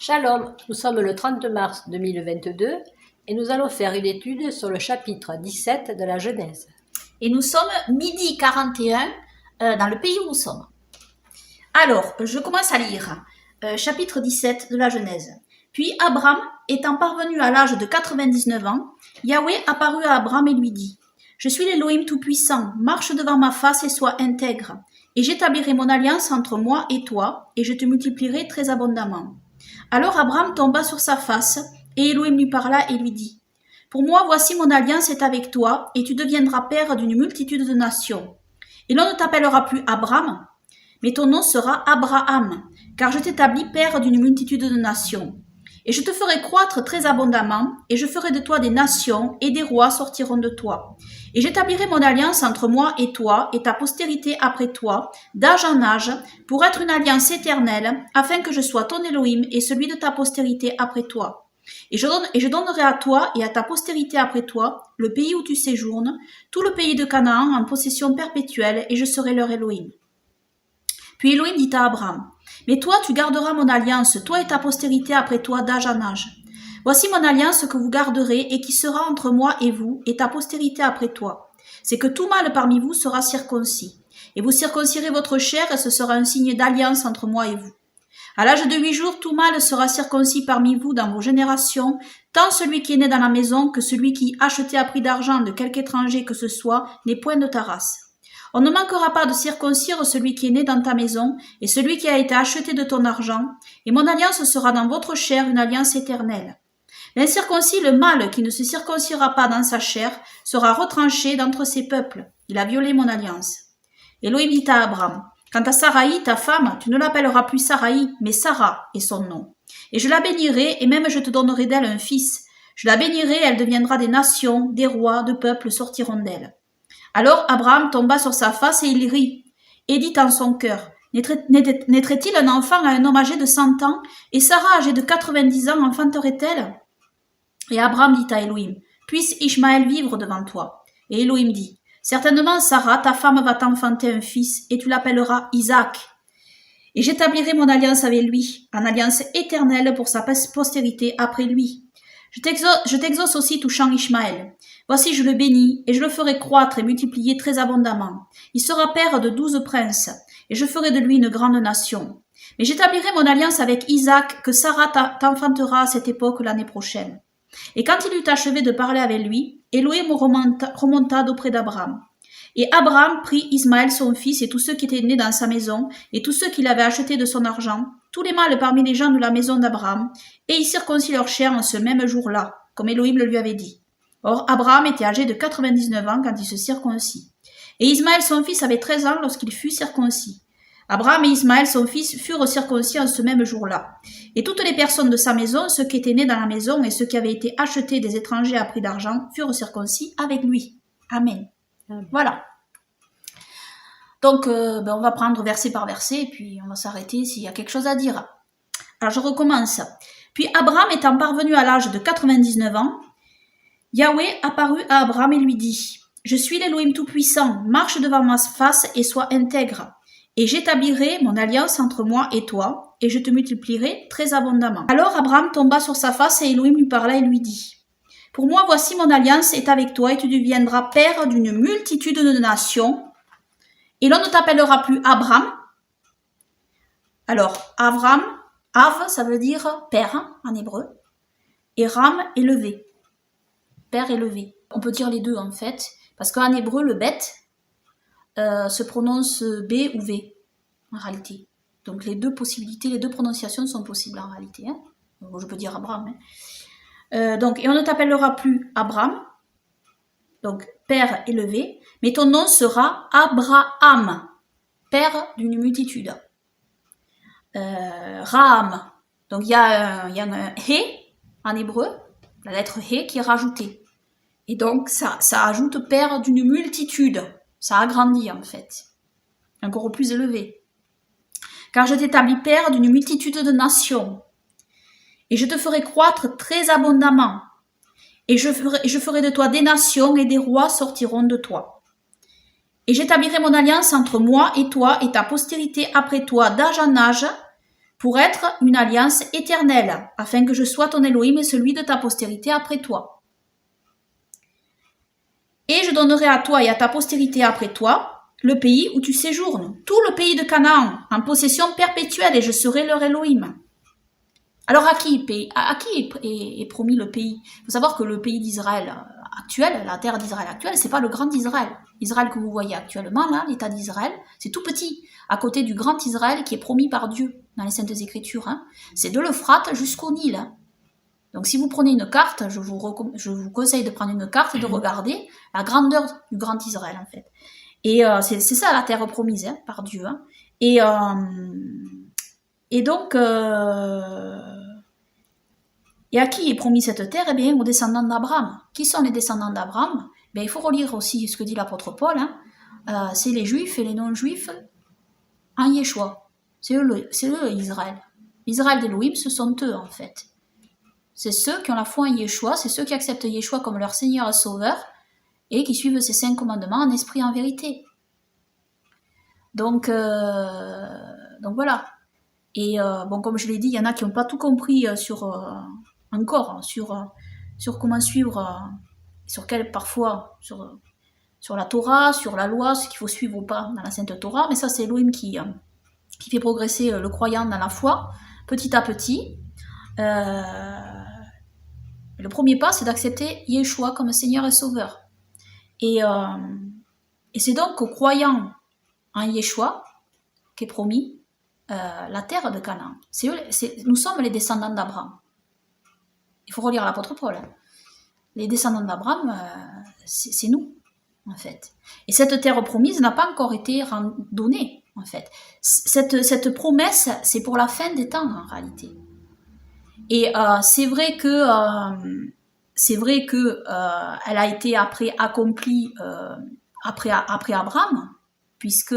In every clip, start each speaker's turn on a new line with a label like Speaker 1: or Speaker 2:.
Speaker 1: Shalom, nous sommes le 30 mars 2022 et nous allons faire une étude sur le chapitre 17 de la Genèse.
Speaker 2: Et nous sommes midi 41 dans le pays où nous sommes. Alors, je commence à lire chapitre 17 de la Genèse. Puis Abraham, étant parvenu à l'âge de 99 ans, Yahweh apparut à Abraham et lui dit « Je suis l'Élohim Tout-Puissant, marche devant ma face et sois intègre, et j'établirai mon alliance entre moi et toi, et je te multiplierai très abondamment. » Alors Abraham tomba sur sa face, et Élohim lui parla et lui dit « Pour moi, voici mon alliance est avec toi, et tu deviendras père d'une multitude de nations. Et l'on ne t'appellera plus Abraham, mais ton nom sera Abraham, car je t'établis père d'une multitude de nations. Et je te ferai croître très abondamment, et je ferai de toi des nations, et des rois sortiront de toi. Et j'établirai mon alliance entre moi et toi, et ta postérité après toi, d'âge en âge, pour être une alliance éternelle, afin que je sois ton Élohim et celui de ta postérité après toi. Et je donnerai à toi et à ta postérité après toi le pays où tu séjournes, tout le pays de Canaan en possession perpétuelle, et je serai leur Élohim. Puis Élohim dit à Abraham, « Mais toi, tu garderas mon alliance, toi et ta postérité après toi, d'âge en âge. Voici mon alliance que vous garderez et qui sera entre moi et vous et ta postérité après toi. C'est que tout mâle parmi vous sera circoncis. Et vous circoncirez votre chair et ce sera un signe d'alliance entre moi et vous. À l'âge de 8 jours, tout mâle sera circoncis parmi vous dans vos générations, tant celui qui est né dans la maison que celui qui, acheté à prix d'argent de quelque étranger que ce soit, n'est point de ta race. On ne manquera pas de circoncire celui qui est né dans ta maison et celui qui a été acheté de ton argent, et mon alliance sera dans votre chair une alliance éternelle. L'incirconcis, le mâle qui ne se circoncira pas dans sa chair, sera retranché d'entre ses peuples. Il a violé mon alliance. Élohim dit à Abraham, quant à Saraï, ta femme, tu ne l'appelleras plus Saraï, mais Sarah est son nom. Et je la bénirai, et même je te donnerai d'elle un fils. Je la bénirai, elle deviendra des nations, des rois, de peuples sortiront d'elle. Alors Abraham tomba sur sa face et il rit, et dit en son cœur, naîtrait-il un enfant à un homme âgé de 100 ans, et Sarah âgée de 90 ans enfanterait-elle? Et Abraham dit à Élohim, puisse Ishmaël vivre devant toi. Et Élohim dit, certainement Sarah, ta femme, va t'enfanter un fils, et tu l'appelleras Isaac. Et j'établirai mon alliance avec lui, en alliance éternelle pour sa postérité après lui. Je t'exauce aussi touchant Ishmaël. Voici, je le bénis, et je le ferai croître et multiplier très abondamment. Il sera père de 12 princes, et je ferai de lui une grande nation. Mais j'établirai mon alliance avec Isaac, que Sarah t'enfantera à cette époque l'année prochaine. Et quand il eut achevé de parler avec lui, Élohim remonta d'auprès d'Abraham. Et Abraham prit Ismaël son fils et tous ceux qui étaient nés dans sa maison, et tous ceux qu'il avait achetés de son argent, tous les mâles parmi les gens de la maison d'Abraham, et il circoncit leur chair en ce même jour-là, comme Élohim le lui avait dit. Or, Abraham était âgé de 99 ans quand il se circoncit. Et Ismaël son fils avait 13 ans lorsqu'il fut circoncis. Abraham et Ismaël son fils furent circoncis en ce même jour-là. Et toutes les personnes de sa maison, ceux qui étaient nés dans la maison et ceux qui avaient été achetés des étrangers à prix d'argent, furent circoncis avec lui. Amen. Voilà. Donc, on va prendre verset par verset et puis on va s'arrêter s'il y a quelque chose à dire. Alors, je recommence. Puis Abraham étant parvenu à l'âge de 99 ans, Yahweh apparut à Abraham et lui dit « Je suis l'Élohim Tout-Puissant, marche devant ma face et sois intègre. Et j'établirai mon alliance entre moi et toi, et je te multiplierai très abondamment. » Alors Abraham tomba sur sa face et Élohim lui parla et lui dit « Pour moi, voici mon alliance est avec toi, et tu deviendras père d'une multitude de nations. Et l'on ne t'appellera plus Abraham. » Alors, Abraham, Av, ça veut dire père en hébreu, et Ram, élevé. Père élevé. On peut dire les deux en fait, parce qu'en hébreu, le bet se prononce B ou V, en réalité. Donc les deux possibilités, les deux prononciations sont possibles en réalité. Hein. Donc, je peux dire Abraham. Hein. Et on ne t'appellera plus Abraham, donc père élevé, mais ton nom sera Abraham, père d'une multitude. Raham, donc il y a un He en hébreu, la lettre He qui est rajoutée. Et donc ça ajoute père d'une multitude. Ça agrandit en fait, encore plus élevé. Car je t'établis père d'une multitude de nations, et je te ferai croître très abondamment, et je ferai de toi des nations, et des rois sortiront de toi. Et j'établirai mon alliance entre moi et toi et ta postérité après toi d'âge en âge, pour être une alliance éternelle, afin que je sois ton Elohim et celui de ta postérité après toi. Et je donnerai à toi et à ta postérité après toi le pays où tu séjournes, tout le pays de Canaan, en possession perpétuelle, et je serai leur Elohim. Alors à qui est promis le pays? Il faut savoir que le pays d'Israël actuel, la terre d'Israël actuelle, c'est pas le grand Israël. L'Israël que vous voyez actuellement, là, l'État d'Israël, c'est tout petit, à côté du grand Israël qui est promis par Dieu dans les Saintes Écritures. Hein. C'est de l'Euphrate jusqu'au Nil. Hein. Donc si vous prenez une carte, je vous conseille de prendre une carte et de regarder la grandeur du grand Israël en fait. Et c'est ça la terre promise hein, par Dieu. Hein. Et donc, et à qui est promis cette terre? Eh bien, aux descendants d'Abraham. Qui sont les descendants d'Abraham? Il faut relire aussi ce que dit l'apôtre Paul. Hein. C'est les juifs et les non-juifs en Yeshua. C'est eux Israël. Israël d'Élohim, ce sont eux en fait. C'est ceux qui ont la foi en Yeshua, c'est ceux qui acceptent Yeshua comme leur Seigneur et Sauveur et qui suivent ses 5 commandements en esprit et en vérité. Donc voilà. Et comme je l'ai dit, il y en a qui n'ont pas tout compris sur comment suivre, sur la Torah, sur la loi, ce qu'il faut suivre ou pas dans la Sainte Torah. Mais ça, c'est Elohim qui fait progresser le croyant dans la foi, petit à petit. Le premier pas, c'est d'accepter Yeshua comme Seigneur et Sauveur. Et c'est donc aux croyants en Yeshua qu'est promis la terre de Canaan. Nous sommes les descendants d'Abraham. Il faut relire l'apôtre Paul. Hein. Les descendants d'Abraham, c'est nous, en fait. Et cette terre promise n'a pas encore été donnée, en fait. Cette promesse, c'est pour la fin des temps, en réalité. Et c'est vrai que elle a été après accomplie après Abraham, puisque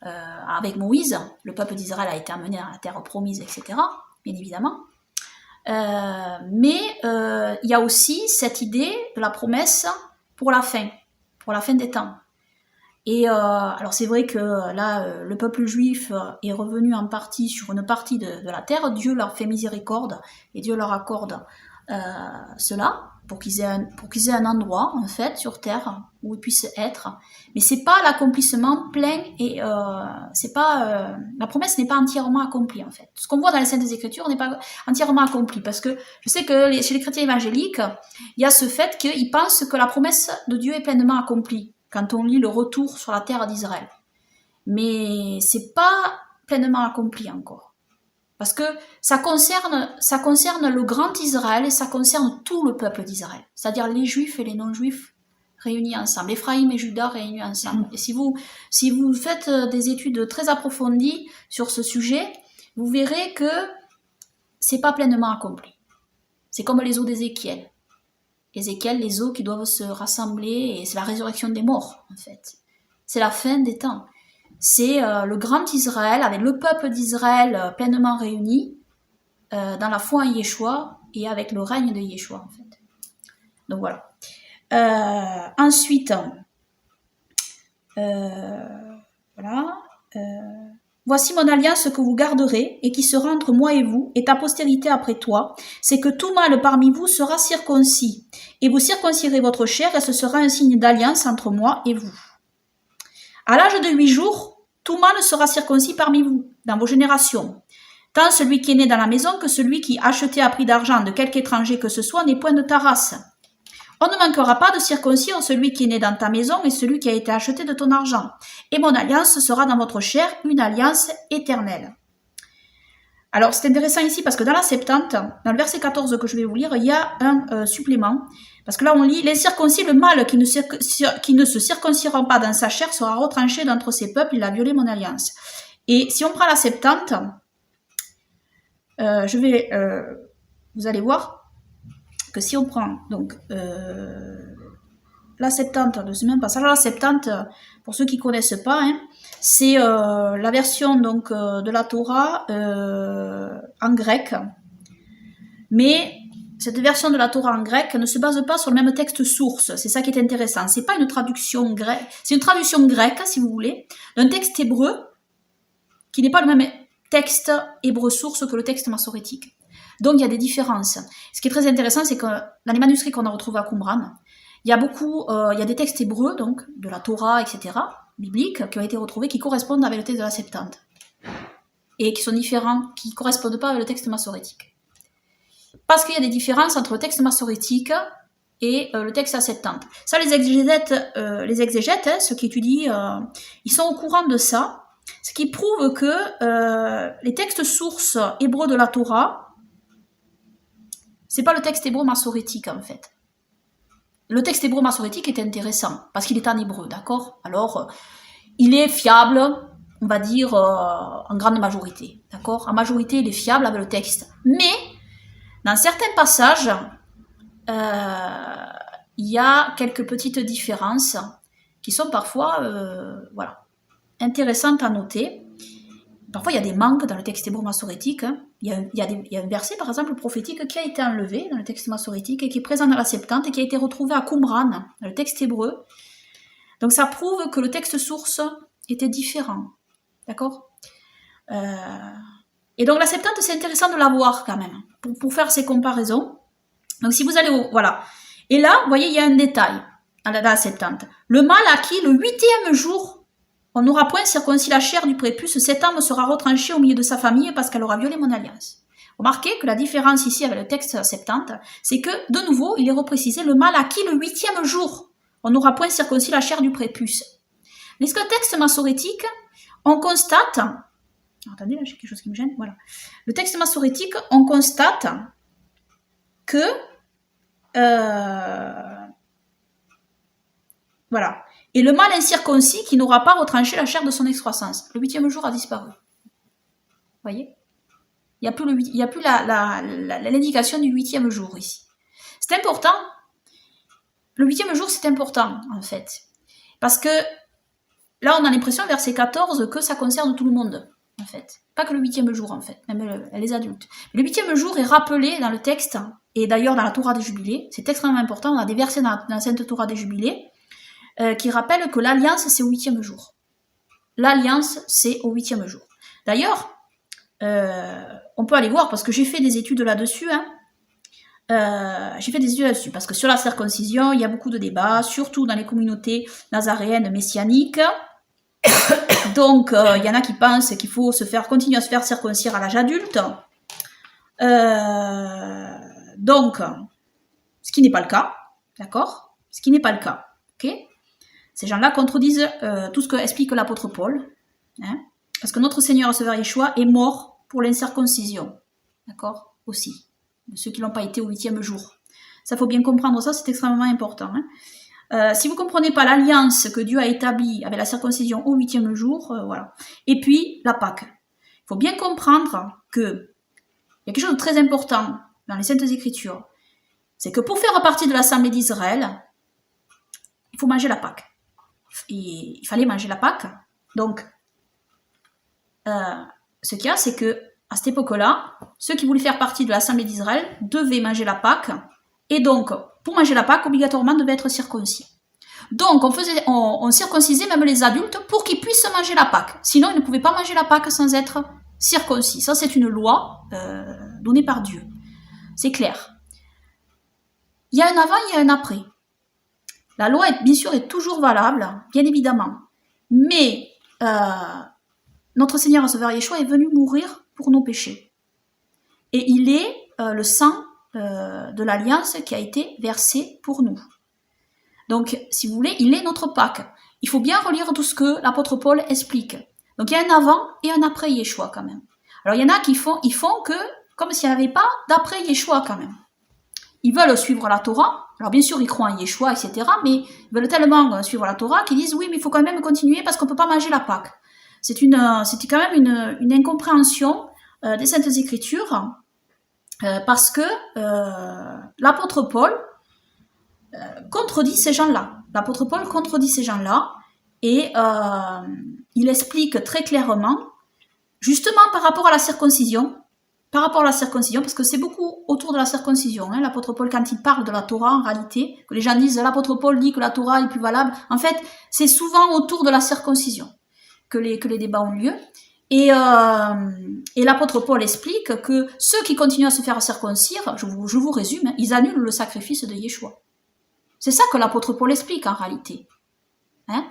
Speaker 2: avec Moïse, le peuple d'Israël a été amené à la terre promise, etc. Bien évidemment. Mais il y a aussi cette idée de la promesse pour la fin des temps. Et alors c'est vrai que là, le peuple juif est revenu en partie sur une partie de la terre. Dieu leur fait miséricorde et Dieu leur accorde cela pour qu'ils aient un endroit en fait sur terre où ils puissent être. Mais c'est pas l'accomplissement plein et la promesse n'est pas entièrement accomplie en fait. Ce qu'on voit dans les Saintes Écritures n'est pas entièrement accompli parce que je sais que chez les chrétiens évangéliques, il y a ce fait qu'ils pensent que la promesse de Dieu est pleinement accomplie quand on lit le retour sur la terre d'Israël. Mais c'est pas pleinement accompli encore. Parce que ça concerne le grand Israël et ça concerne tout le peuple d'Israël. C'est-à-dire les juifs et les non-juifs réunis ensemble. Éphraïm et Juda réunis ensemble. Et si vous faites des études très approfondies sur ce sujet, vous verrez que c'est pas pleinement accompli. C'est comme les os d'Ézéchiel. Ézéchiel, les os qui doivent se rassembler, et c'est la résurrection des morts, en fait. C'est la fin des temps. C'est le grand Israël, avec le peuple d'Israël pleinement réuni, dans la foi en Yeshua, et avec le règne de Yeshua, en fait. Donc voilà. Ensuite, voilà. Voici mon alliance que vous garderez et qui sera entre moi et vous et ta postérité après toi, c'est que tout mâle parmi vous sera circoncis et vous circoncirez votre chair et ce sera un signe d'alliance entre moi et vous. À l'âge de 8 jours, tout mâle sera circoncis parmi vous, dans vos générations. Tant celui qui est né dans la maison que celui qui acheté à prix d'argent de quelque étranger que ce soit n'est point de ta race. On ne manquera pas de circoncire celui qui est né dans ta maison et celui qui a été acheté de ton argent. Et mon alliance sera dans votre chair une alliance éternelle. Alors c'est intéressant ici parce que dans la Septante, dans le verset 14 que je vais vous lire, il y a un supplément. Parce que là on lit « L'incirconcis, le mâle qui ne se circoncira pas dans sa chair sera retranché d'entre ses peuples, il a violé mon alliance. » Et si on prend la Septante, vous allez voir, que si on prend donc la Septante de ce même passage, la Septante, pour ceux qui connaissent pas, hein, c'est la version donc de la Torah en grec, mais cette version de la Torah en grec ne se base pas sur le même texte source. C'est ça qui est intéressant. C'est pas une traduction grecque, c'est une traduction grecque, si vous voulez, d'un texte hébreu qui n'est pas le même texte hébreu source que le texte massorétique. Donc il y a des différences. Ce qui est très intéressant, c'est que dans les manuscrits qu'on a retrouvés à Qumran, il y a des textes hébreux, donc de la Torah, etc., bibliques, qui ont été retrouvés, qui correspondent avec le texte de la Septante. Et qui sont différents, qui ne correspondent pas avec le texte massorétique. Parce qu'il y a des différences entre le texte massorétique et le texte à Septante. Ça, les exégètes, ceux qui étudient, ils sont au courant de ça, ce qui prouve que les textes sources hébreux de la Torah, c'est pas le texte hébreu massorétique en fait. Le texte hébreu massorétique est intéressant, parce qu'il est en hébreu, d'accord? Alors, il est fiable, on va dire, en grande majorité, d'accord? En majorité, il est fiable avec le texte. Mais, dans certains passages, il y a quelques petites différences qui sont parfois, intéressantes à noter. Parfois, il y a des manques dans le texte hébreu massorétique. Il y a un verset, par exemple, prophétique qui a été enlevé dans le texte massorétique et qui est présent dans la Septante et qui a été retrouvé à Qumran, dans le texte hébreu. Donc, ça prouve que le texte source était différent. D'accord ? Et donc, la Septante, c'est intéressant de la voir quand même, pour faire ces comparaisons. Donc, si vous allez voilà. Et là, vous voyez, il y a un détail dans la Septante. Le mâle acquis le 8e jour. On n'aura point circoncis la chair du prépuce, cette âme sera retranchée au milieu de sa famille parce qu'elle aura violé mon alliance. Remarquez que la différence ici avec le texte Septante, c'est que, de nouveau, il est reprécisé le mâle acquis le 8e jour. On n'aura point circoncis la chair du prépuce. Mais ce que le texte massorétique, on constate... Attendez, là, j'ai quelque chose qui me gêne. Voilà. Le texte massorétique, on constate que... voilà. Et le mâle incirconcis qui n'aura pas retranché la chair de son excroissance. Le 8e jour a disparu. Vous voyez ? Il n'y a plus l'indication du 8e jour ici. C'est important. Le 8e jour, c'est important, en fait. Parce que là, on a l'impression, verset 14, que ça concerne tout le monde, en fait. Pas que le 8e jour, en fait, même les adultes. Mais le 8e jour est rappelé dans le texte, et d'ailleurs dans la Torah des Jubilés. C'est extrêmement important. On a des versets dans la Sainte Torah des Jubilés qui rappelle que l'alliance, c'est au 8e jour. L'alliance, c'est au 8e jour. D'ailleurs, on peut aller voir, parce que j'ai fait des études là-dessus, j'ai fait des études là-dessus, parce que sur la circoncision, il y a beaucoup de débats, surtout dans les communautés nazaréennes messianiques. Donc, il y en a qui pensent qu'il faut continuer à se faire circoncire à l'âge adulte. Donc, ce qui n'est pas le cas, d'accord ? Ce qui n'est pas le cas, ok ? Ces gens-là contredisent tout ce que explique l'apôtre Paul, parce que notre Seigneur Sauveur Yeshua est mort pour l'incirconcision, d'accord, aussi, de ceux qui n'ont pas été au 8e jour. Ça, faut bien comprendre ça, c'est extrêmement important. Si vous ne comprenez pas l'alliance que Dieu a établie avec la circoncision au 8e jour, voilà. Et puis, la Pâque. Il faut bien comprendre qu'il y a quelque chose de très important dans les Saintes Écritures, c'est que pour faire partie de l'Assemblée d'Israël, il faut manger la Pâque. Il fallait manger la Pâque. Donc, ce qu'il y a, c'est que à cette époque-là, ceux qui voulaient faire partie de l'Assemblée d'Israël devaient manger la Pâque. Et donc, pour manger la Pâque, obligatoirement, devaient être circoncis. Donc, on circoncisait même les adultes pour qu'ils puissent manger la Pâque. Sinon, ils ne pouvaient pas manger la Pâque sans être circoncis. Ça, c'est une loi donnée par Dieu. C'est clair. Il y a un avant, il y a un après. La loi, bien sûr, est toujours valable, bien évidemment. Mais notre Seigneur Sauveur Yeshua est venu mourir pour nos péchés. Et il est le sang de l'Alliance qui a été versé pour nous. Donc, si vous voulez, il est notre Pâque. Il faut bien relire tout ce que l'apôtre Paul explique. Donc, il y a un avant et un après Yeshua quand même. Alors, il y en a qui font que, comme s'il n'y avait pas d'après Yeshua quand même. Ils veulent suivre la Torah. Alors bien sûr, ils croient en Yeshua, etc. Mais ils veulent tellement suivre la Torah qu'ils disent oui, mais il faut quand même continuer parce qu'on ne peut pas manger la Pâque. C'était quand même une incompréhension des Saintes Écritures parce que l'apôtre Paul contredit ces gens-là. L'apôtre Paul contredit ces gens-là et il explique très clairement, justement par rapport à la circoncision, parce que c'est beaucoup autour de la circoncision. L'apôtre Paul, quand il parle de la Torah, en réalité, que les gens disent l'apôtre Paul dit que la Torah est plus valable, en fait, c'est souvent autour de la circoncision que les débats ont lieu. Et l'apôtre Paul explique que ceux qui continuent à se faire circoncire, je vous résume, ils annulent le sacrifice de Yeshua. C'est ça que l'apôtre Paul explique en réalité. Hein,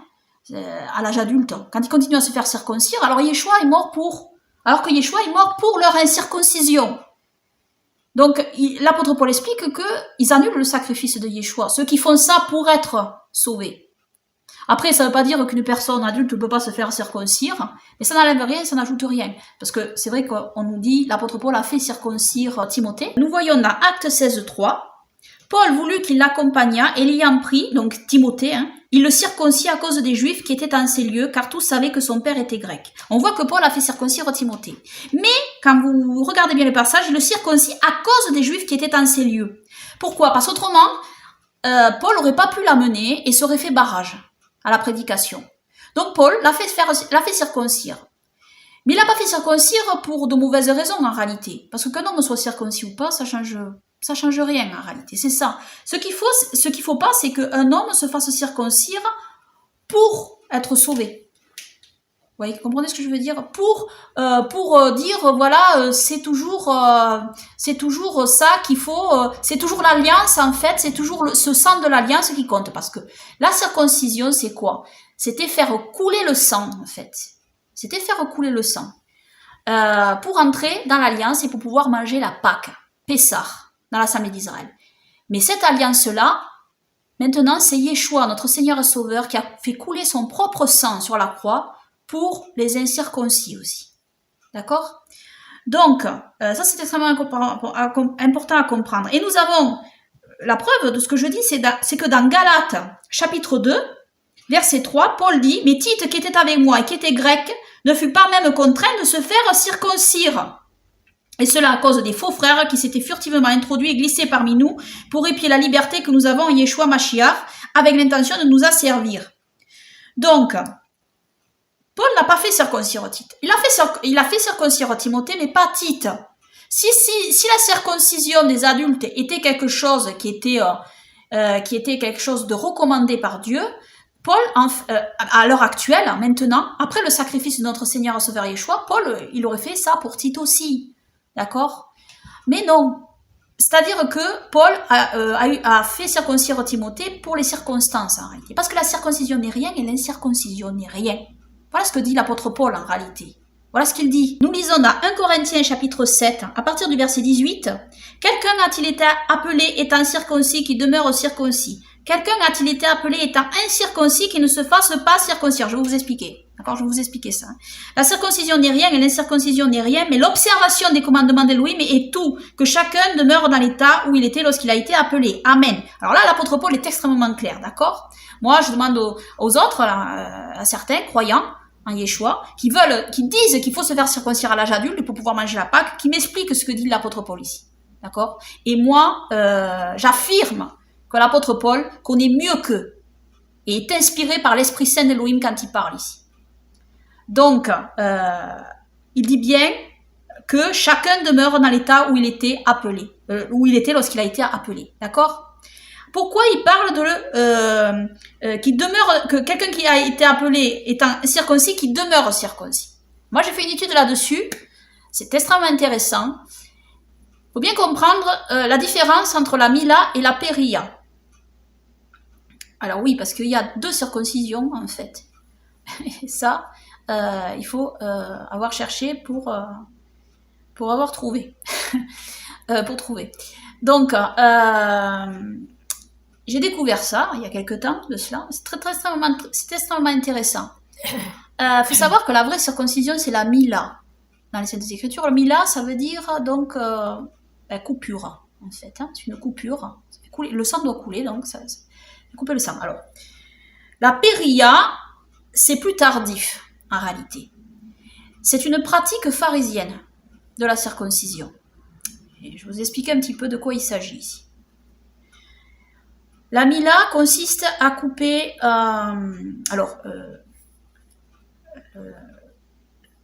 Speaker 2: à l'âge adulte, quand ils continuent à se faire circoncire, alors que Yeshua est mort pour leur incirconcision. Donc l'apôtre Paul explique qu'ils annulent le sacrifice de Yeshua, ceux qui font ça pour être sauvés. Après, ça ne veut pas dire qu'une personne adulte ne peut pas se faire circoncire, mais ça n'enlève rien, ça n'ajoute rien. Parce que c'est vrai qu'on nous dit, l'apôtre Paul a fait circoncire Timothée. Nous voyons dans Actes 16.3, Paul voulut qu'il l'accompagnât et l'ayant pris, donc Timothée, il le circoncit à cause des Juifs qui étaient en ces lieux, car tous savaient que son père était grec. On voit que Paul a fait circoncire Timothée. Mais, quand vous regardez bien le passage, il le circoncis à cause des Juifs qui étaient en ces lieux. Pourquoi? Parce qu'autrement, Paul n'aurait pas pu l'amener et serait fait barrage à la prédication. Donc Paul l'a fait circoncire. Mais il l'a pas fait circoncire pour de mauvaises raisons en réalité. Parce que qu'un homme soit circoncis ou pas, ça change rien en réalité. C'est ça. Ce qu'il faut pas, c'est qu'un homme se fasse circoncire pour être sauvé. Vous voyez, comprenez ce que je veux dire? Pour dire, voilà, c'est toujours ça qu'il faut, c'est toujours l'alliance en fait, c'est toujours ce sang de l'alliance qui compte. Parce que la circoncision, c'est quoi? C'était faire couler le sang en fait. C'était faire couler le sang pour entrer dans l'alliance et pour pouvoir manger la Pâque, Pessah, dans l'Assemblée d'Israël. Mais cette alliance-là, maintenant, c'est Yeshua, notre Seigneur et Sauveur, qui a fait couler son propre sang sur la croix pour les incirconcis aussi. D'accord? Donc, ça c'est extrêmement important à comprendre. Et nous avons la preuve de ce que je dis, c'est que dans Galates, chapitre 2, verset 3, Paul dit « Mais Tite, qui était avec moi et qui était grec, ne fut pas même contraint de se faire circoncire. Et cela à cause des faux frères qui s'étaient furtivement introduits et glissés parmi nous pour épier la liberté que nous avons en Yeshua Mashiach avec l'intention de nous asservir. » Donc, Paul n'a pas fait circoncire Tite. Il a fait circoncire Timothée, mais pas Tite. Si la circoncision des adultes était quelque chose qui était quelque chose de recommandé par Dieu, Paul, à l'heure actuelle, maintenant, après le sacrifice de notre Seigneur et Sauveur Yeshua, Paul, il aurait fait ça pour Tite aussi. D'accord? Mais non. C'est-à-dire que Paul a fait circoncire Timothée pour les circonstances, en réalité. Parce que la circoncision n'est rien et l'incirconcision n'est rien. Voilà ce que dit l'apôtre Paul, en réalité. Voilà ce qu'il dit. Nous lisons dans 1 Corinthiens chapitre 7, à partir du verset 18. « Quelqu'un a-t-il été appelé étant circoncis qui demeure circoncis? Quelqu'un a-t-il été appelé étant incirconcis qui ne se fasse pas circoncire ?» Je vais vous expliquer. D'accord, je vais vous expliquer ça. La circoncision n'est rien et l'incirconcision n'est rien, mais l'observation des commandements d'Elohim est tout, que chacun demeure dans l'état où il était lorsqu'il a été appelé. Amen. Alors là, l'apôtre Paul est extrêmement clair, d'accord? Moi, je demande aux autres, à certains croyants en Yeshua, qui disent qu'il faut se faire circoncire à l'âge adulte pour pouvoir manger la Pâque, qui m'expliquent ce que dit l'apôtre Paul ici. D'accord? Et moi, j'affirme que l'apôtre Paul connaît mieux qu'eux et est inspiré par l'Esprit Saint d'Elohim quand il parle ici. Donc, il dit bien que chacun demeure dans l'état où il était appelé, où il était lorsqu'il a été appelé. D'accord? Pourquoi il parle que quelqu'un qui a été appelé étant circoncis, qui demeure circoncis? Moi, j'ai fait une étude là-dessus. C'est extrêmement intéressant. Il faut bien comprendre la différence entre la Mila et la Péria. Alors oui, parce qu'il y a deux circoncisions, en fait. Et ça, il faut avoir cherché pour avoir trouvé. Pour trouver. Donc, j'ai découvert ça il y a quelques temps de cela. C'est extrêmement intéressant. Faut savoir que la vraie circoncision, c'est la Mila. Dans les Saintes Écritures, le Mila, ça veut dire donc coupure, en fait. Hein, c'est une coupure. Ça fait couler, le sang doit couler, donc ça fait couper le sang. Alors, la Péria, c'est plus tardif, en réalité. C'est une pratique pharisienne de la circoncision. Et je vais vous expliquer un petit peu de quoi il s'agit ici. La Mila consiste à couper...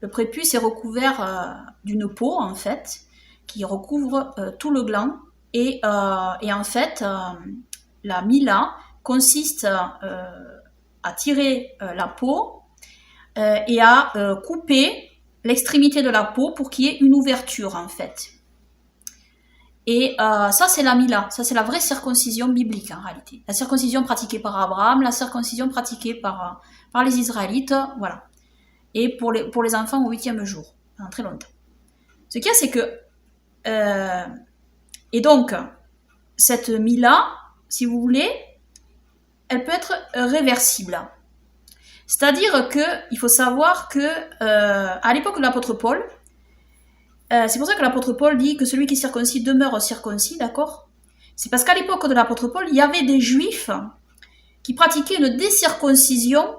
Speaker 2: le prépuce est recouvert d'une peau, en fait, qui recouvre tout le gland. Et en fait, la Mila consiste à tirer la peau et à couper l'extrémité de la peau pour qu'il y ait une ouverture en fait. Et ça c'est la Mila, ça c'est la vraie circoncision biblique en réalité. La circoncision pratiquée par Abraham, la circoncision pratiquée par les Israélites, voilà. Et pour les enfants au 8e jour, pendant très longtemps. Ce qu'il y a, c'est que et donc cette Mila, si vous voulez, elle peut être réversible. C'est-à-dire que il faut savoir que à l'époque de l'apôtre Paul, c'est pour ça que l'apôtre Paul dit que celui qui est circoncis demeure circoncis, d'accord? C'est parce qu'à l'époque de l'apôtre Paul, il y avait des juifs qui pratiquaient une décirconcision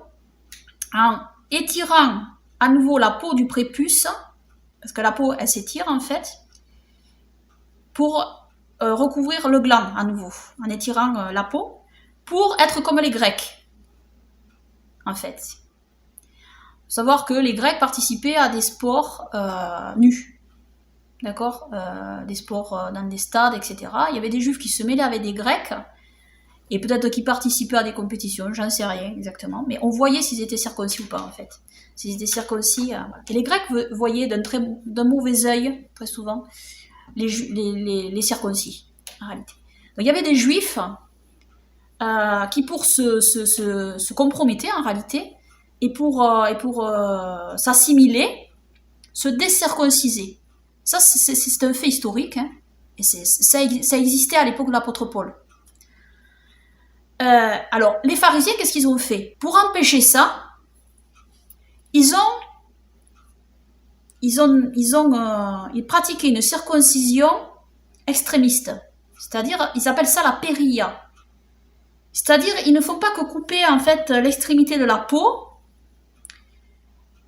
Speaker 2: en étirant à nouveau la peau du prépuce, parce que la peau, elle s'étire en fait, pour recouvrir le gland à nouveau, en étirant la peau, pour être comme les Grecs, en fait. Il faut savoir que les Grecs participaient à des sports nus, d'accord, des sports dans des stades, etc. Il y avait des Juifs qui se mêlaient avec des Grecs, et peut-être qui participaient à des compétitions, j'en sais rien exactement, mais on voyait s'ils étaient circoncis ou pas, en fait. S'ils étaient circoncis, voilà. Et les Grecs voyaient d'un mauvais œil, très souvent, les circoncis, en réalité. Donc il y avait des Juifs qui, pour se compromettaient, en réalité, et pour s'assimiler, se décirconcisaient. Ça, c'est un fait historique, hein, et ça existait à l'époque de l'apôtre Paul. Alors, les pharisiens, qu'est-ce qu'ils ont fait? Pour empêcher ça, ils pratiquaient une circoncision extrémiste. C'est-à-dire, ils appellent ça la péria. C'est-à-dire, ils ne font pas que couper, en fait, l'extrémité de la peau,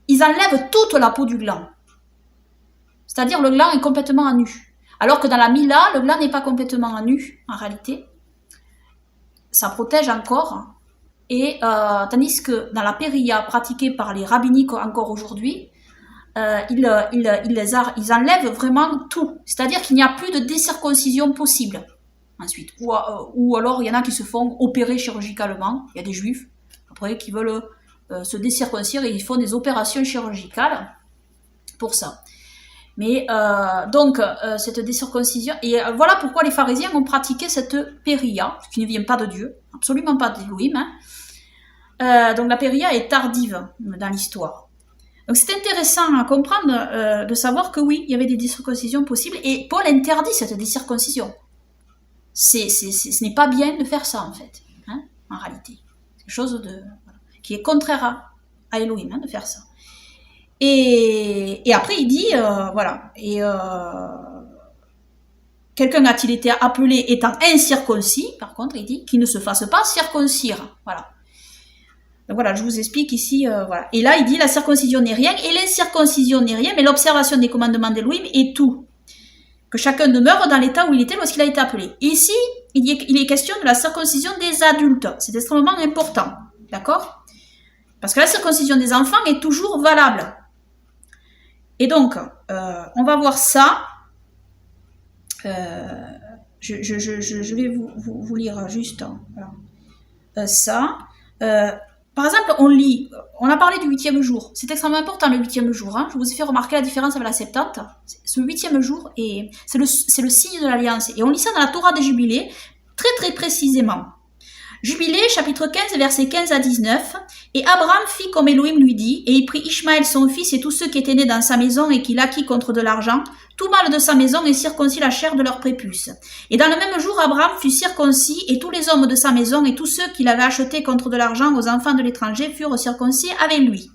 Speaker 2: ils enlèvent toute la peau du gland. C'est-à-dire, le gland est complètement à nu. Alors que dans la Mila, le gland n'est pas complètement à nu, en réalité. Ça protège encore. Et tandis que dans la péria pratiquée par les rabbiniques encore aujourd'hui, ils enlèvent vraiment tout. C'est-à-dire qu'il n'y a plus de décirconcision possible. Ensuite. Ou alors il y en a qui se font opérer chirurgicalement. Il y a des juifs, après, qui veulent se décirconcire et ils font des opérations chirurgicales pour ça. Mais donc, cette décirconcision, et voilà pourquoi les pharisiens ont pratiqué cette péria, qui ne vient pas de Dieu, absolument pas d'Élohim. Hein. Donc la péria est tardive dans l'histoire. Donc c'est intéressant à comprendre de savoir que oui, il y avait des décirconcisions possibles, et Paul interdit cette décirconcision. Ce n'est pas bien de faire ça, en fait, hein, en réalité. C'est quelque chose qui est contraire à Elohim, hein, de faire ça. Et après, il dit, voilà, et quelqu'un a-t-il été appelé étant incirconcis, par contre, il dit qu'il ne se fasse pas circoncire, voilà. Donc voilà, je vous explique ici, voilà. Et là, il dit, la circoncision n'est rien, et l'incirconcision n'est rien, mais l'observation des commandements d'Elohim est tout. Que chacun demeure dans l'état où il était lorsqu'il a été appelé. Et ici, il est question de la circoncision des adultes. C'est extrêmement important, d'accord? Parce que la circoncision des enfants est toujours valable. Et donc, on va voir ça. Je vais vous lire juste voilà. Ça. Par exemple, on a parlé du 8e jour. C'est extrêmement important le 8e jour. Hein. Je vous ai fait remarquer la différence avec la Septante. Ce 8e jour, c'est le signe de l'Alliance. Et on lit ça dans la Torah des Jubilés, très très précisément. Jubilé, chapitre 15, versets 15 à 19. Et Abraham fit comme Elohim lui dit, et il prit Ishmaël son fils et tous ceux qui étaient nés dans sa maison et qu'il acquit contre de l'argent, tout mâle de sa maison et circoncis la chair de leur prépuce. Et dans le même jour, Abraham fut circoncis et tous les hommes de sa maison et tous ceux qu'il avait achetés contre de l'argent aux enfants de l'étranger furent circoncis avec lui.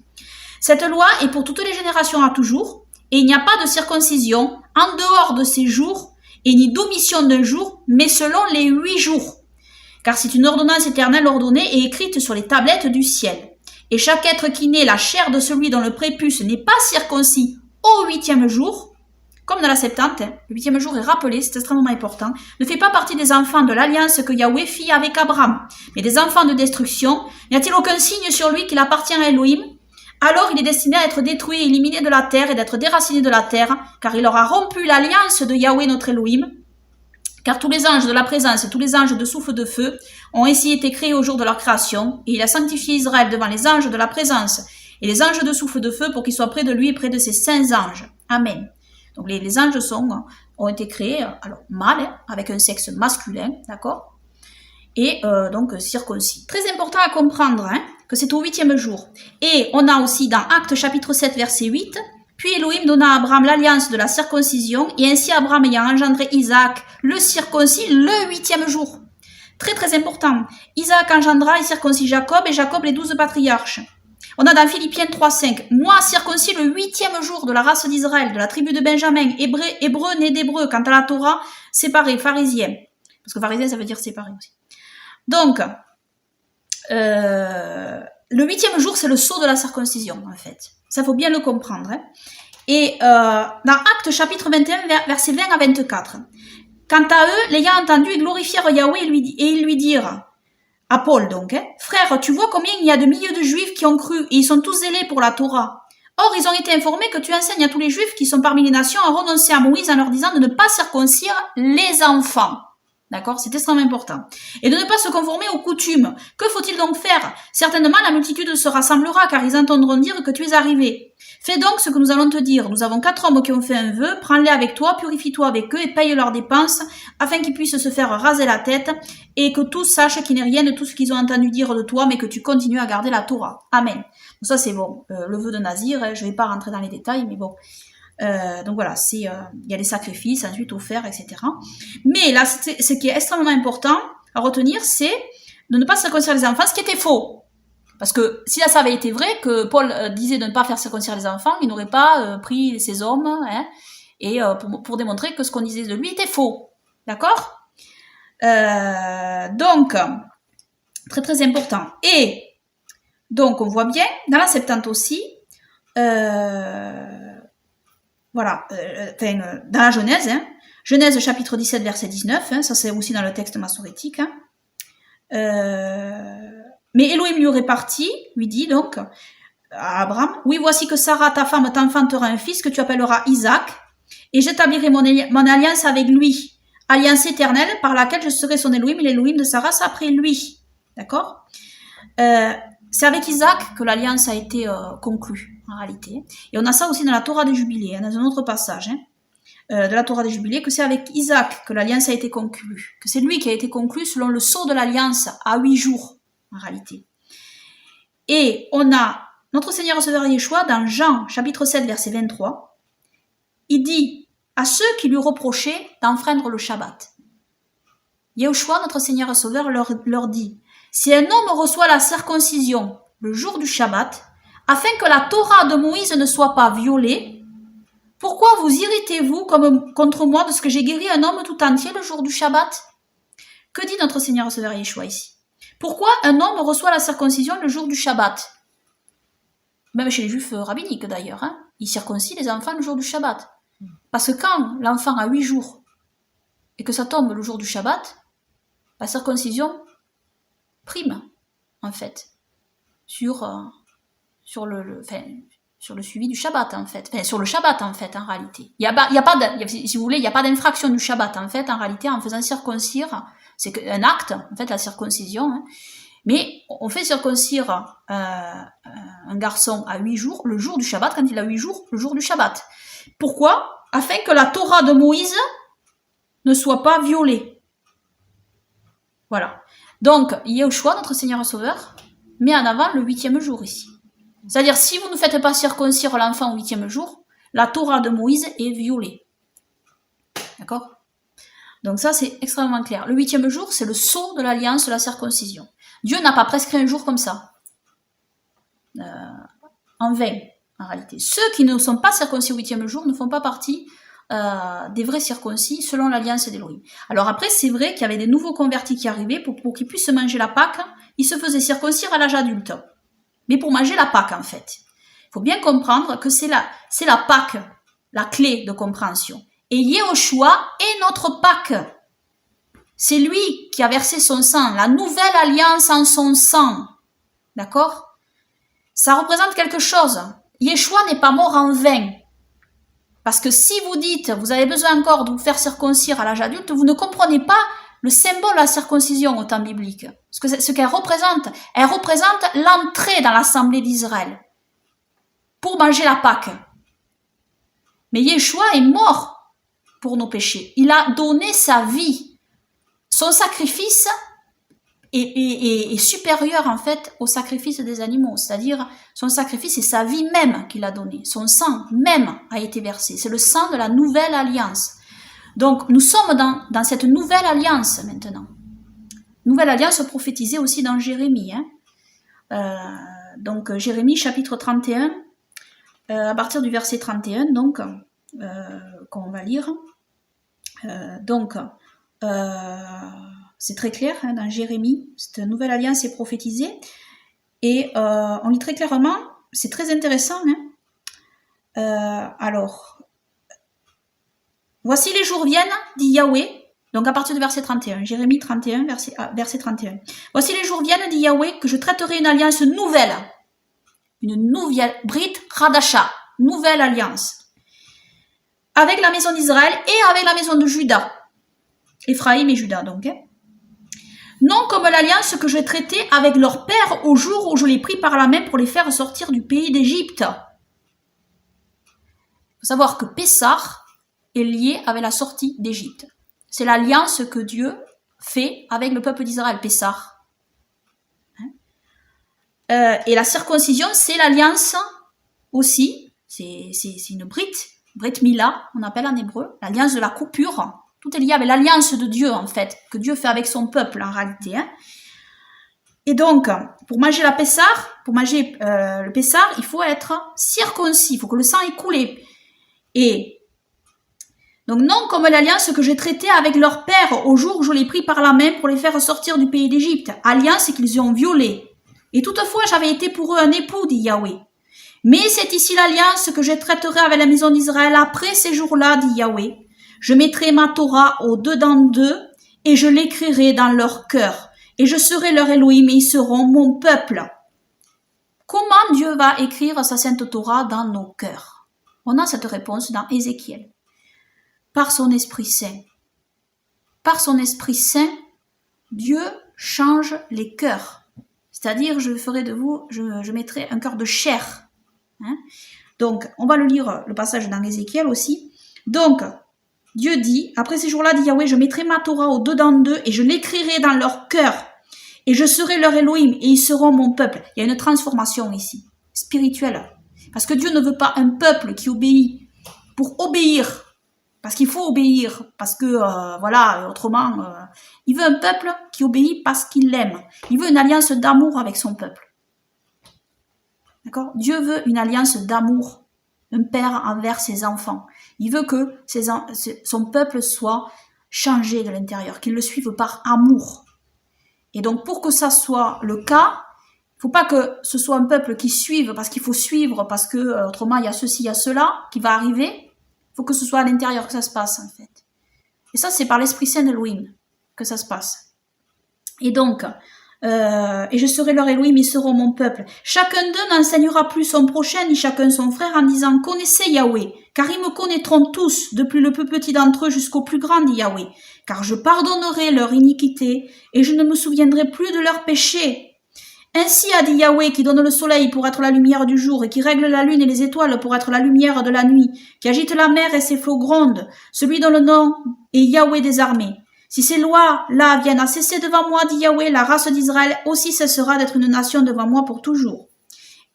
Speaker 2: Cette loi est pour toutes les générations à toujours, et il n'y a pas de circoncision en dehors de ces jours et ni d'omission d'un jour, mais selon les 8 jours. Car c'est une ordonnance éternelle ordonnée et écrite sur les tablettes du ciel. Et chaque être qui naît la chair de celui dont le prépuce n'est pas circoncis au 8e jour, comme dans la Septante, hein, le 8e jour est rappelé, c'est extrêmement important, ne fait pas partie des enfants de l'alliance que Yahweh fit avec Abraham, mais des enfants de destruction. N'y a-t-il aucun signe sur lui qu'il appartient à Elohim? Alors il est destiné à être détruit et éliminé de la terre et d'être déraciné de la terre, car il aura rompu l'alliance de Yahweh notre Elohim. Car tous les anges de la présence et tous les anges de souffle de feu ont ainsi été créés au jour de leur création, et il a sanctifié Israël devant les anges de la présence et les anges de souffle de feu pour qu'ils soient près de lui et près de ses saints anges. Amen. Donc les anges ont été créés, alors mâles, hein, avec un sexe masculin, d'accord, et donc circoncis. Très important à comprendre, hein, que c'est au 8e jour. Et on a aussi dans Actes chapitre 7 verset 8, puis Elohim donna à Abraham l'alliance de la circoncision, et ainsi Abraham ayant engendré Isaac, le circoncis, le 8e jour. Très très important. Isaac engendra et circoncis Jacob, et Jacob les 12 patriarches. On a dans Philippiens 3.5, moi circoncis le 8e jour de la race d'Israël, de la tribu de Benjamin, hébreu né d'hébreu, quant à la Torah, séparé, pharisien. Parce que pharisien ça veut dire séparé aussi. Donc, le 8e jour, c'est le sceau de la circoncision, en fait. Ça, faut bien le comprendre. Hein. Et dans Actes chapitre 21, versets 20 à 24, quant à eux, l'ayant entendu, ils glorifièrent Yahweh et ils lui dirent, à Paul donc, hein, frère, tu vois combien il y a de milliers de juifs qui ont cru et ils sont tous zélés pour la Torah. Or, ils ont été informés que tu enseignes à tous les juifs qui sont parmi les nations à renoncer à Moïse en leur disant de ne pas circoncire les enfants. D'accord? C'est extrêmement important. Et de ne pas se conformer aux coutumes. Que faut-il donc faire? Certainement, la multitude se rassemblera, car ils entendront dire que tu es arrivé. Fais donc ce que nous allons te dire. Nous avons 4 hommes qui ont fait un vœu. Prends-les avec toi, purifie-toi avec eux et paye leurs dépenses, afin qu'ils puissent se faire raser la tête, et que tous sachent qu'il n'est rien de tout ce qu'ils ont entendu dire de toi, mais que tu continues à garder la Torah. Amen. Donc ça, c'est bon. Le vœu de Nazir, hein, je ne vais pas rentrer dans les détails, mais bon. Donc voilà, il y a des sacrifices ensuite offerts, etc. Mais là, ce qui est extrêmement important à retenir, c'est de ne pas circoncire les enfants, ce qui était faux. Parce que si là, ça avait été vrai, que Paul disait de ne pas faire circoncire les enfants, il n'aurait pas pris ces hommes hein, et pour démontrer que ce qu'on disait de lui était faux. D'accord? Donc, très très important. Et donc, on voit bien, dans la Septante aussi, voilà, dans la Genèse, hein, Genèse chapitre 17 verset 19, hein, ça c'est aussi dans le texte massorétique. Hein, mais Elohim lui répartit, lui dit donc à Abraham, oui voici que Sarah ta femme t'enfantera un fils que tu appelleras Isaac, et j'établirai mon alliance avec lui, alliance éternelle par laquelle je serai son Elohim et l'Elohim de Sarah après lui. D'accord? C'est avec Isaac que l'alliance a été conclue, en réalité. Et on a ça aussi dans la Torah des Jubilés, hein, dans un autre passage hein, de la Torah des Jubilés, que c'est avec Isaac que l'alliance a été conclue, que c'est lui qui a été conclu selon le sceau de l'alliance à 8 jours, en réalité. Et on a notre Seigneur et Sauveur Yeshua dans Jean, chapitre 7, verset 23, il dit à ceux qui lui reprochaient d'enfreindre le Shabbat. Yeshua, notre Seigneur et Sauveur, leur dit, si un homme reçoit la circoncision le jour du Shabbat, afin que la Torah de Moïse ne soit pas violée, pourquoi vous irritez-vous contre moi de ce que j'ai guéri un homme tout entier le jour du Shabbat? Que dit notre Seigneur et Sauveur Yeshua ici? Pourquoi un homme reçoit la circoncision le jour du Shabbat? Même chez les juifs rabbiniques d'ailleurs, hein, ils circoncisent les enfants le jour du Shabbat. Parce que quand l'enfant a 8 jours et que ça tombe le jour du Shabbat, la circoncision prime, en fait, sur le suivi du Shabbat, en fait. Enfin, sur le Shabbat, en fait, en réalité. Si vous voulez, il n'y a pas d'infraction du Shabbat, en fait, en réalité, en faisant circoncire, c'est un acte, en fait, la circoncision, hein. Mais on fait circoncire un garçon à 8 jours, le jour du Shabbat, quand il a 8 jours, le jour du Shabbat. Pourquoi? Afin que la Torah de Moïse ne soit pas violée. Voilà. Donc, Yeshua, notre Seigneur et Sauveur, met en avant le 8e jour ici. C'est-à-dire, si vous ne faites pas circoncire l'enfant au 8e jour, la Torah de Moïse est violée. D'accord? Donc ça, c'est extrêmement clair. Le 8e jour, c'est le sceau de l'alliance de la circoncision. Dieu n'a pas prescrit un jour comme ça. En vain, en réalité. Ceux qui ne sont pas circoncis au 8e jour ne font pas partie des vrais circoncis selon l'alliance d'Élohim. Alors après, c'est vrai qu'il y avait des nouveaux convertis qui arrivaient pour qu'ils puissent manger la Pâque. Ils se faisaient circoncire à l'âge adulte. Mais pour manger la Pâque, en fait. Il faut bien comprendre que c'est la Pâque, la clé de compréhension. Et Yehoshua est notre Pâque. C'est lui qui a versé son sang, la nouvelle alliance en son sang. D'accord? Ça représente quelque chose. Yeshua n'est pas mort en vain. Parce que si vous dites, vous avez besoin encore de vous faire circoncire à l'âge adulte, vous ne comprenez pas le symbole de la circoncision au temps biblique. Parce que ce qu'elle représente l'entrée dans l'assemblée d'Israël. pour manger la Pâque. Mais Yeshua est mort pour nos péchés. Il a donné sa vie. Son sacrifice est supérieur en fait au sacrifice des animaux. C'est-à-dire, son sacrifice, c'est sa vie même qu'il a donnée. Son sang même a été versé. C'est le sang de la nouvelle alliance. Donc, nous sommes dans cette nouvelle alliance maintenant. Nouvelle alliance prophétisée aussi dans Jérémie. Donc, Jérémie, chapitre 31, à partir du verset 31, donc, qu'on va lire. C'est très clair, dans Jérémie, cette nouvelle alliance est prophétisée. Et on lit très clairement, c'est très intéressant. Alors, voici les jours viennent, dit Yahweh. Donc à partir du verset 31, Jérémie 31, verset 31. Voici les jours viennent, dit Yahweh, que je traiterai une alliance nouvelle. Une nouvelle, Brit Radasha, nouvelle alliance. Avec la maison d'Israël et avec la maison de Juda. Éphraïm et Juda, donc. Non comme l'alliance que j'ai traitée avec leur père au jour où je les pris par la main pour les faire sortir du pays d'Égypte. Il faut savoir que Pessah est lié avec la sortie d'Égypte. C'est l'alliance que Dieu fait avec le peuple d'Israël, Pessah. Et la circoncision, c'est l'alliance aussi. C'est une Brit Mila, on appelle en hébreu, l'alliance de la coupure. Tout est lié avec l'alliance de Dieu, en fait, que Dieu fait avec son peuple, en réalité. Et donc, pour manger la Pessah, le Pessah, il faut être circoncis, il faut que le sang ait coulé. Et donc, non comme l'alliance que j'ai traitée avec leur père au jour où je les pris par la main pour les faire sortir du pays d'Égypte, alliance qu'ils ont violée. Et toutefois, j'avais été pour eux un époux, dit Yahweh. Mais c'est ici l'alliance que je traiterai avec la maison d'Israël après ces jours-là, dit Yahweh. Je mettrai ma Torah au-dedans d'eux et je l'écrirai dans leur cœur. Et je serai leur Elohim et ils seront mon peuple. Comment Dieu va écrire sa sainte Torah dans nos cœurs? On a cette réponse dans Ézéchiel. Par son Esprit Saint. Par son Esprit Saint, Dieu change les cœurs. C'est-à-dire, je ferai de vous, je mettrai un cœur de chair. Donc, on va le lire, le passage dans Ézéchiel aussi. Donc, Dieu dit, après ces jours-là, dit Yahweh, je mettrai ma Torah au-dedans d'eux et je l'écrirai dans leur cœur. Et je serai leur Elohim et ils seront mon peuple. Il y a une transformation ici, spirituelle. Parce que Dieu ne veut pas un peuple qui obéit pour obéir. Parce qu'il faut obéir. Parce que, autrement, il veut un peuple qui obéit parce qu'il l'aime. Il veut une alliance d'amour avec son peuple. D'accord? Dieu veut une alliance d'amour. Un père envers ses enfants. Il veut que son peuple soit changé de l'intérieur, qu'il le suive par amour. Et donc, pour que ça soit le cas, il ne faut pas que ce soit un peuple qui suive parce qu'il faut suivre, parce que autrement, il y a ceci, il y a cela qui va arriver. Il faut que ce soit à l'intérieur que ça se passe, en fait. Et ça, c'est par l'Esprit Saint d'Elohim que ça se passe. Et donc, et je serai leur Elohim, ils seront mon peuple. Chacun d'eux n'enseignera plus son prochain, ni chacun son frère, en disant, connaissez Yahweh, car ils me connaîtront tous, depuis le plus petit d'entre eux jusqu'au plus grand, dit Yahweh. Car je pardonnerai leur iniquité, et je ne me souviendrai plus de leurs péchés. Ainsi a dit Yahweh, qui donne le soleil pour être la lumière du jour, et qui règle la lune et les étoiles pour être la lumière de la nuit, qui agite la mer et ses flots grondent, celui dont le nom est Yahweh des armées. Si ces lois-là viennent à cesser devant moi, dit Yahweh, la race d'Israël aussi cessera d'être une nation devant moi pour toujours.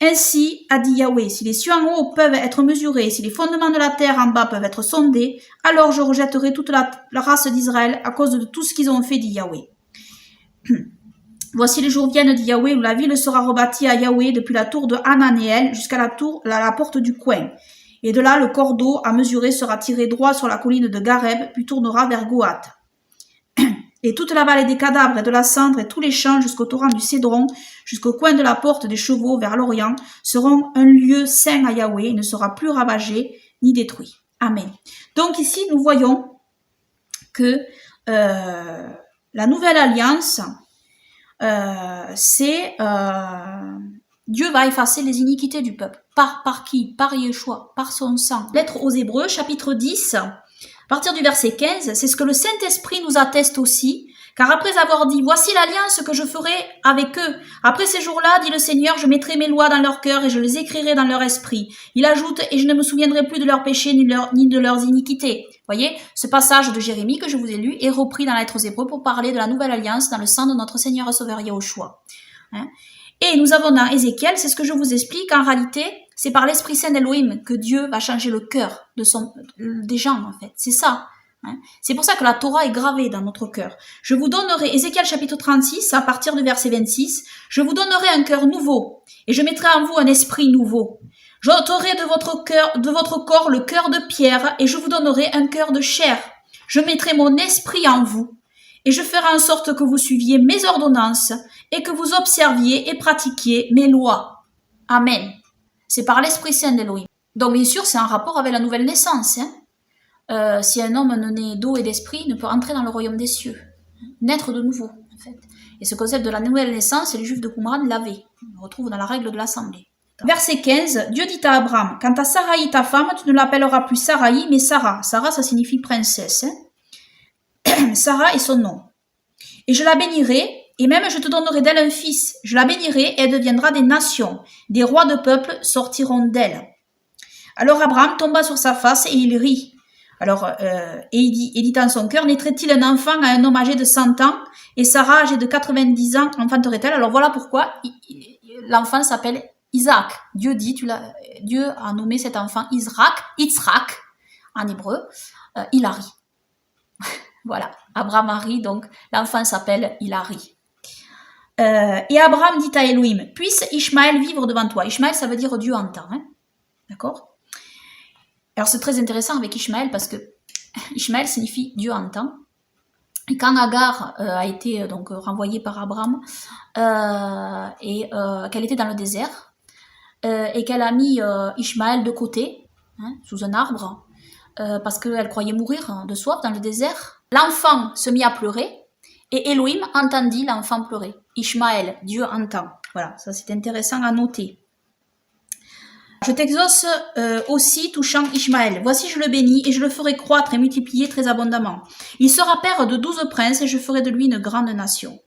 Speaker 2: Ainsi a dit Yahweh, si les cieux en haut peuvent être mesurés, si les fondements de la terre en bas peuvent être sondés, alors je rejetterai toute la race d'Israël à cause de tout ce qu'ils ont fait, dit Yahweh. Voici les jours viennent, dit Yahweh, où la ville sera rebâtie à Yahweh depuis la tour de Hananéel jusqu'à la porte du coin. Et de là, le cordeau à mesurer sera tiré droit sur la colline de Gareb, puis tournera vers Goath. Et toute la vallée des cadavres et de la cendre et tous les champs jusqu'au torrent du Cédron, jusqu'au coin de la porte des chevaux vers l'Orient, seront un lieu saint à Yahweh et ne sera plus ravagé ni détruit. Amen. Donc ici, nous voyons que la nouvelle alliance, Dieu va effacer les iniquités du peuple. Par qui? Par Yeshua, par son sang. Lettre aux Hébreux, chapitre 10, à partir du verset 15, c'est ce que le Saint-Esprit nous atteste aussi, Car après avoir dit, voici l'alliance que je ferai avec eux. Après ces jours-là, dit le Seigneur, je mettrai mes lois dans leur cœur et je les écrirai dans leur esprit. Il ajoute, et je ne me souviendrai plus de leurs péchés ni de leurs iniquités. Voyez, ce passage de Jérémie que je vous ai lu est repris dans la lettre aux Hébreux pour parler de la nouvelle alliance dans le sang de notre Seigneur et Sauveur Yahushua. Hein? Et nous avons dans Ézéchiel, c'est ce que je vous explique, en réalité, c'est par l'Esprit Saint d'Elohim que Dieu va changer le cœur des gens, en fait. C'est ça. Hein. C'est pour ça que la Torah est gravée dans notre cœur. Je vous donnerai, Ézéchiel chapitre 36, à partir du verset 26, je vous donnerai un cœur nouveau, et je mettrai en vous un esprit nouveau. J'ôterai de votre corps le cœur de pierre, et je vous donnerai un cœur de chair. Je mettrai mon esprit en vous, et je ferai en sorte que vous suiviez mes ordonnances, et que vous observiez et pratiquiez mes lois. Amen. C'est par l'Esprit Saint d'Elohim. Donc bien sûr, c'est en rapport avec la nouvelle naissance. Si un homme né d'eau et d'esprit ne peut entrer dans le royaume des cieux, naître de nouveau, en fait. Et ce concept de la nouvelle naissance, les Juifs de Qumran l'avaient. On le retrouve dans la règle de l'Assemblée. Verset 15, Dieu dit à Abraham, quant à Saraï ta femme, tu ne l'appelleras plus Saraï, mais Sarah. Sarah, ça signifie princesse. Sarah est son nom. Et je la bénirai, et même je te donnerai d'elle un fils. Je la bénirai, et elle deviendra des nations. Des rois de peuples sortiront d'elle. Alors Abraham tomba sur sa face, et il rit. Alors, et il dit en son cœur, naîtrait-il un enfant à un homme âgé de 100 ans, et Sarah âgée de 90 ans enfanterait-elle? Alors voilà pourquoi l'enfant s'appelle Isaac. Dieu a nommé cet enfant Yitzhak, en hébreu, Hilari. Voilà, Abraham a ri, donc l'enfant s'appelle Hilari. Et Abraham dit à Elohim, puisse Ishmaël vivre devant toi. Ishmaël, ça veut dire Dieu entend, hein? D'accord? Alors c'est très intéressant avec Ishmaël parce que Ishmaël signifie Dieu entend. Et quand Agar a été donc renvoyée par Abraham et qu'elle était dans le désert et qu'elle a mis Ishmaël de côté, hein, sous un arbre, parce qu'elle croyait mourir de soif dans le désert, l'enfant se mit à pleurer et Elohim entendit l'enfant pleurer. Ishmaël, Dieu entend. Voilà, ça c'est intéressant à noter. Je t'exauce aussi touchant Ishmaël. Voici je le bénis et je le ferai croître et multiplier très abondamment. Il sera père de 12 princes et je ferai de lui une grande nation.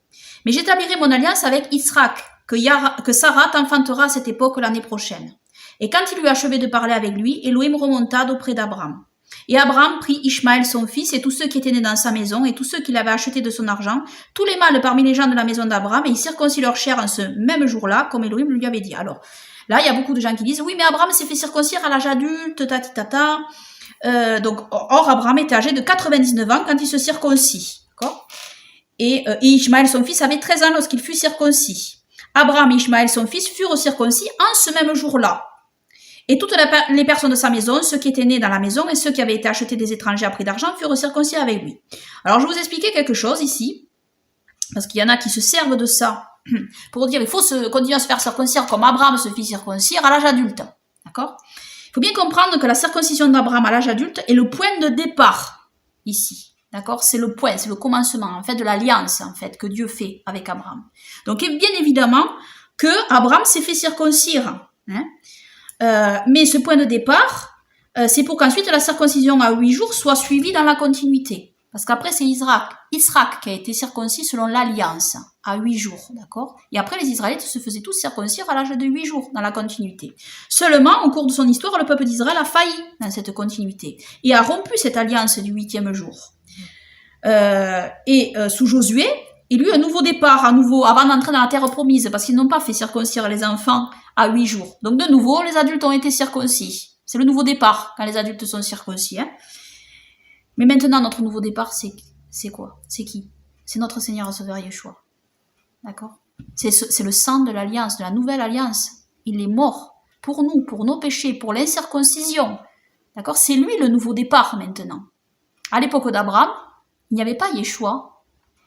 Speaker 2: Mais j'établirai mon alliance avec Yitzhak, que Sarah t'enfantera à cette époque l'année prochaine. Et quand il eut achevé de parler avec lui, Elohim remonta d'auprès d'Abraham. Et Abraham prit Ishmaël son fils et tous ceux qui étaient nés dans sa maison et tous ceux qu'il avait achetés de son argent, tous les mâles parmi les gens de la maison d'Abraham, et il circoncit leur chair en ce même jour-là, comme Elohim lui avait dit. Alors, là, il y a beaucoup de gens qui disent, oui, mais Abraham s'est fait circoncire à l'âge adulte, tatitata. Or, Abraham était âgé de 99 ans quand il se circoncit. D'accord ? Et Ishmaël, son fils, avait 13 ans lorsqu'il fut circoncis. Abraham et Ishmaël, son fils, furent circoncis en ce même jour-là. Et toutes les personnes de sa maison, ceux qui étaient nés dans la maison et ceux qui avaient été achetés des étrangers à prix d'argent, furent circoncis avec lui. Alors, je vais vous expliquer quelque chose ici, parce qu'il y en a qui se servent de ça pour dire il faut continuer à se faire circoncire comme Abraham se fit circoncire à l'âge adulte. D'accord ? Il faut bien comprendre que la circoncision d'Abraham à l'âge adulte est le point de départ ici. D'accord ? C'est le point, c'est le commencement en fait de l'alliance en fait que Dieu fait avec Abraham. Donc bien évidemment que Abraham s'est fait circoncire. Hein ? Mais ce point de départ, c'est pour qu'ensuite la circoncision à 8 jours soit suivie dans la continuité. Parce qu'après, c'est Yitzhak qui a été circoncis selon l'alliance, à 8 jours, d'accord ? Et après, les Israélites se faisaient tous circoncire à l'âge de 8 jours, dans la continuité. Seulement, au cours de son histoire, le peuple d'Israël a failli dans cette continuité, et a rompu cette alliance du 8e jour. Sous Josué, il y a eu un nouveau départ, avant d'entrer dans la terre promise, parce qu'ils n'ont pas fait circoncire les enfants à 8 jours. Donc de nouveau, les adultes ont été circoncis. C'est le nouveau départ, quand les adultes sont circoncis, hein. Mais maintenant, notre nouveau départ, c'est quoi ? C'est qui ? C'est notre Seigneur et Sauveur Yeshua. D'accord ? C'est le sang de l'alliance, de la nouvelle alliance. Il est mort pour nous, pour nos péchés, pour l'incirconcision. D'accord ? C'est lui le nouveau départ maintenant. À l'époque d'Abraham, il n'y avait pas Yeshua.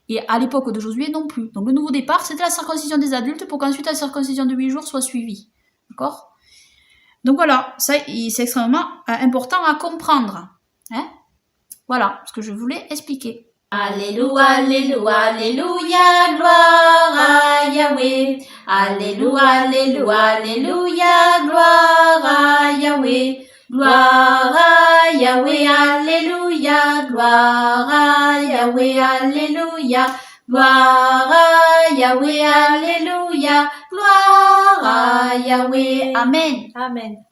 Speaker 2: Et à l'époque de Josué non plus. Donc le nouveau départ, c'était la circoncision des adultes pour qu'ensuite la circoncision de 8 jours soit suivie. D'accord ? Donc voilà, ça, c'est extrêmement important à comprendre. Hein ? Voilà ce que je voulais expliquer.
Speaker 3: Alléluia, Alléluia, Alléluia, gloire à Yahweh. Alléluia, Alléluia, Alléluia, gloire à Yahweh. Gloire à Yahweh, Alléluia, gloire à Yahweh, Alléluia. gloire à Yahweh, alléluia, gloire à Yahweh.
Speaker 2: Amen.
Speaker 1: Amen.